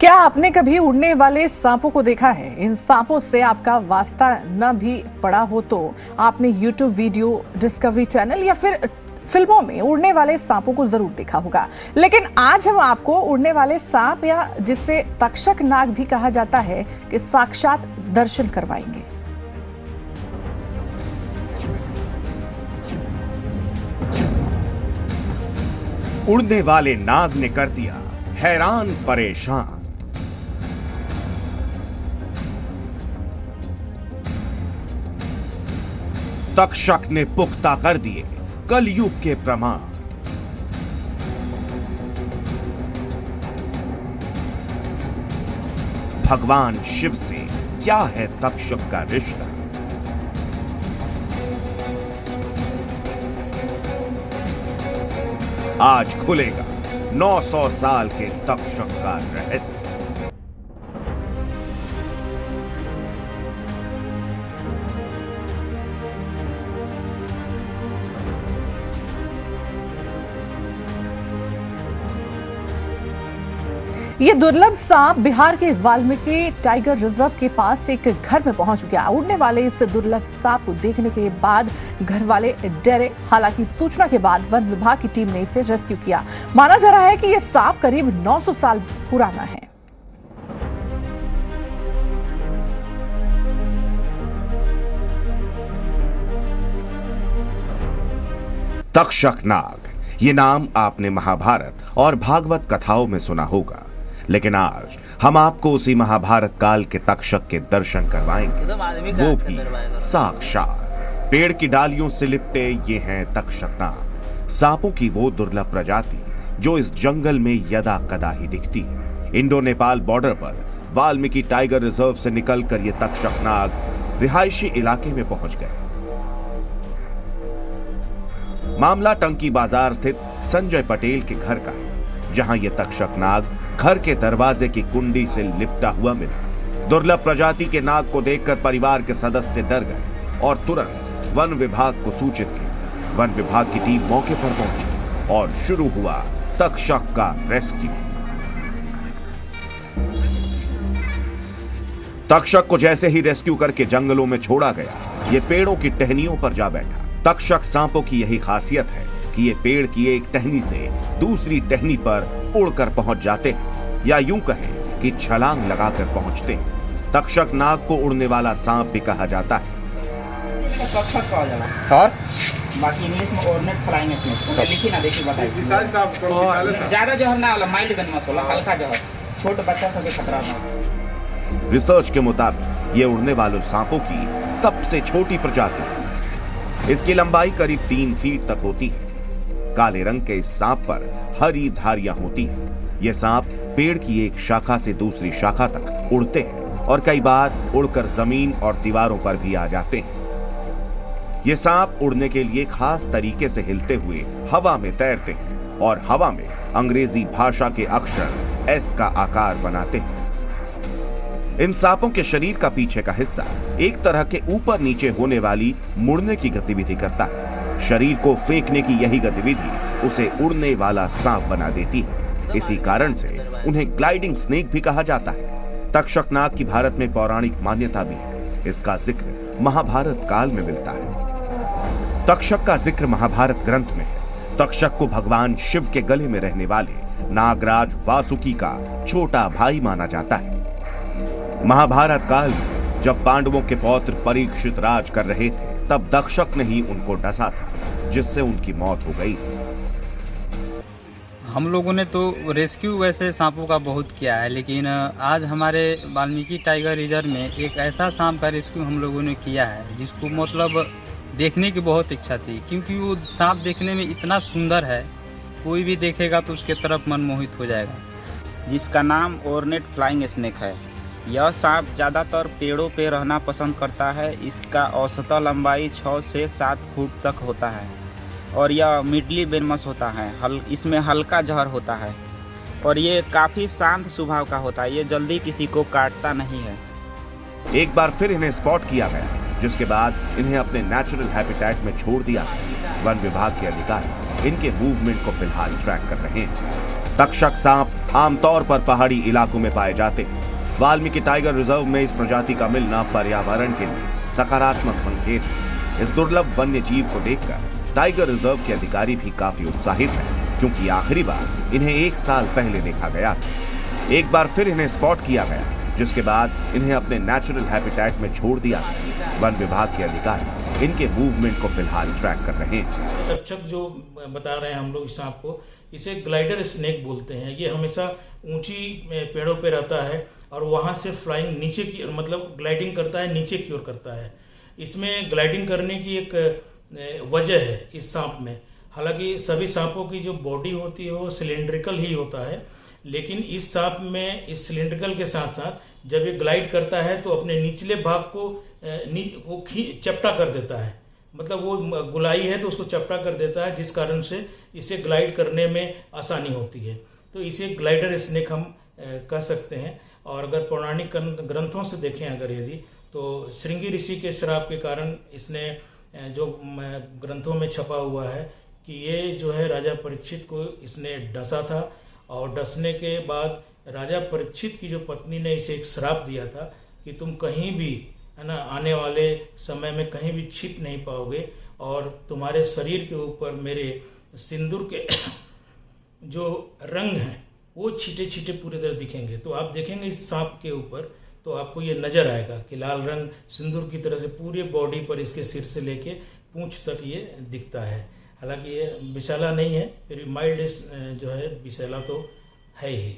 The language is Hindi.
क्या आपने कभी उड़ने वाले सांपों को देखा है? इन सांपों से आपका वास्ता न भी पड़ा हो तो आपने यूट्यूब वीडियो, डिस्कवरी चैनल या फिर फिल्मों में उड़ने वाले सांपों को जरूर देखा होगा। लेकिन आज हम आपको उड़ने वाले सांप या जिसे तक्षक नाग भी कहा जाता है कि साक्षात दर्शन करवाएंगे। उड़ने वाले नाग ने कर दिया हैरान परेशान। तक्षक ने पुख्ता कर दिए कलयुग के प्रमाण। भगवान शिव से क्या है तक्षक का रिश्ता? आज खुलेगा 900 साल के तक्षक का रहस्य। ये दुर्लभ सांप बिहार के वाल्मीकि टाइगर रिजर्व के पास एक घर में पहुंच गया। उड़ने वाले इस दुर्लभ सांप को देखने के बाद घर वाले डरे। हालांकि सूचना के बाद वन विभाग की टीम ने इसे रेस्क्यू किया। माना जा रहा है कि यह सांप करीब 900 साल पुराना है। तक्षक नाग, ये नाम आपने महाभारत और भागवत कथाओं में सुना होगा, लेकिन आज हम आपको उसी महाभारत काल के तक्षक के दर्शन करवाएंगे, वो भी साक्षात। पेड़ की डालियों से लिपटे ये हैं तक्षक नाग, सांपों की वो दुर्लभ प्रजाति जो इस जंगल में यदा कदा ही दिखती है। इंडो नेपाल बॉर्डर पर वाल्मीकि टाइगर रिजर्व से निकलकर ये तक्षक नाग रिहायशी इलाके में पहुंच गए। मामला टंकी बाजार स्थित संजय पटेल के घर का है, जहां ये तक्षक नाग घर के दरवाजे की कुंडी से लिपटा हुआ मिला। दुर्लभ प्रजाति के नाग को देखकर परिवार के सदस्य डर गए और तुरंत वन विभाग को सूचित किया। वन विभाग की टीम मौके पर पहुंची और शुरू हुआ तक्षक का रेस्क्यू। तक्षक को जैसे ही रेस्क्यू करके जंगलों में छोड़ा गया, ये पेड़ों की टहनियों पर जा बैठा। तक्षक सांपों की यही खासियत है कि ये पेड़ की एक टहनी से दूसरी टहनी पर उड़कर पहुंच जाते हैं, या यूं कहें कि छलांग लगाकर पहुंचते हैं। तक्षक नाग को उड़ने वाला सांप भी कहा जाता है। तक्षक कहा जाला सर, बाकी इंग्लिश में ऑर्नेट फ्लाइंग स्नेक लिखी ना, देखिए बताइए। ज्यादा जहर ना वाला, माइल्ड गनमस वाला, हल्का जहर, छोटे बच्चा सब के खतरा ना। रिसर्च के मुताबिक ये उड़ने वाले सांपों की सबसे छोटी प्रजाति है। इसकी लंबाई करीब 3 फीट तक होती है। काले रंग के इस सांप पर हरी धारियां होती हैं। ये सांप पेड़ की एक शाखा से दूसरी शाखा तक उड़ते हैं और कई बार उड़कर जमीन और दीवारों पर भी आ जाते हैं। ये सांप उड़ने के लिए खास तरीके से हिलते हुए हवा में तैरते हैं और हवा में अंग्रेजी भाषा के अक्षर एस का आकार बनाते हैं। इन सांपों के शरीर का पीछे का हिस्सा एक तरह के ऊपर नीचे होने वाली मुड़ने की गतिविधि करता है। शरीर को फेंकने की यही गतिविधि उसे उड़ने वाला सांप बना देती है। इसी कारण से उन्हें ग्लाइडिंग स्नेक भी कहा जाता है। तक्षक नाग की भारत में पौराणिक मान्यता भी है। इसका जिक्र महाभारत काल में मिलता है। तक्षक का जिक्र महाभारत ग्रंथ में है। तक्षक को भगवान शिव के गले में रहने वाले नागराज वासुकी का छोटा भाई माना जाता है। महाभारत काल में जब पांडवों के पौत्र परीक्षित राज कर रहे थे, तब तक्षक ने ही उनको डसा था, जिससे उनकी मौत हो गई। हम लोगों ने तो रेस्क्यू वैसे सांपों का बहुत किया है, लेकिन आज हमारे वाल्मीकि टाइगर रिजर्व में एक ऐसा सांप का रेस्क्यू हम लोगों ने किया है जिसको मतलब देखने की बहुत इच्छा थी, क्योंकि वो सांप देखने में इतना सुंदर है, कोई भी देखेगा तो उसके तरफ मनमोहित हो जाएगा। जिसका नाम ऑर्नेट फ्लाइंग स्नेक है। यह सांप ज़्यादातर पेड़ों पे रहना पसंद करता है। इसका औसत लंबाई 6 से 7 फुट तक होता है और यह मिडली वेनमस होता है। इसमें हल्का जहर होता है और ये काफ़ी शांत स्वभाव का होता है। ये जल्दी किसी को काटता नहीं है। एक बार फिर इन्हें स्पॉट किया गया, जिसके बाद इन्हें अपने नेचुरल हैबिटेट में छोड़ दिया। वन विभाग के अधिकारी इनके मूवमेंट को फिलहाल ट्रैक कर रहे हैं। तक्षक सांप आमतौर पर पहाड़ी इलाकों में पाए जाते हैं। वाल्मीकि टाइगर रिजर्व में इस प्रजाति का मिलना पर्यावरण के लिए सकारात्मक संकेत है। इस दुर्लभ वन्य जीव को देखकर टाइगर रिजर्व के अधिकारी भी काफी उत्साहित हैं, क्योंकि आखिरी बार इन्हें 1 साल पहले देखा गया था। एक बार फिर इन्हें स्पॉट किया गया, जिसके बाद इन्हें अपने नेचुरल हैबिटेट में छोड़ दिया गया। वन विभाग के अधिकारी इनके मूवमेंट को फिलहाल ट्रैक कर रहे हैं। तक्षक जो बता रहे हैं हम लोग इस सांप को, इसे ग्लाइडर स्नेक बोलते हैं। ये हमेशा ऊंची पेड़ों पे रहता है और वहाँ से फ्लाइंग नीचे की मतलब ग्लाइडिंग करता है, नीचे की ओर करता है। इसमें ग्लाइडिंग करने की एक वजह है इस सांप में। हालांकि सभी सांपों की जो बॉडी होती है वो सिलेंड्रिकल ही होता है, लेकिन इस सांप में इस सिलेंड्रिकल के साथ साथ जब ये ग्लाइड करता है तो अपने निचले भाग को वो चपटा कर देता है। मतलब वो गुलाई है तो उसको चपटा कर देता है, जिस कारण से इसे ग्लाइड करने में आसानी होती है। तो इसे ग्लाइडर स्नेक हम कह सकते हैं। और अगर पौराणिक ग्रंथों से देखें अगर यदि, तो श्रृंगी ऋषि के श्राप के कारण इसने जो ग्रंथों में छपा हुआ है कि ये जो है राजा परीक्षित को इसने डसा था, और डसने के बाद राजा परीक्षित की जो पत्नी ने इसे एक श्राप दिया था कि तुम कहीं भी है ना आने वाले समय में कहीं भी छिप नहीं पाओगे, और तुम्हारे शरीर के ऊपर मेरे सिंदूर के जो रंग हैं वो छींटे छींटे पूरी तरह दिखेंगे। तो आप देखेंगे इस सांप के ऊपर तो आपको ये नज़र आएगा कि लाल रंग सिंदूर की तरह से पूरे बॉडी पर इसके सिर से लेके पूंछ तक ये दिखता है। हालांकि ये विषैला नहीं है, फिर भी माइल्ड जो है विषैला तो है ही।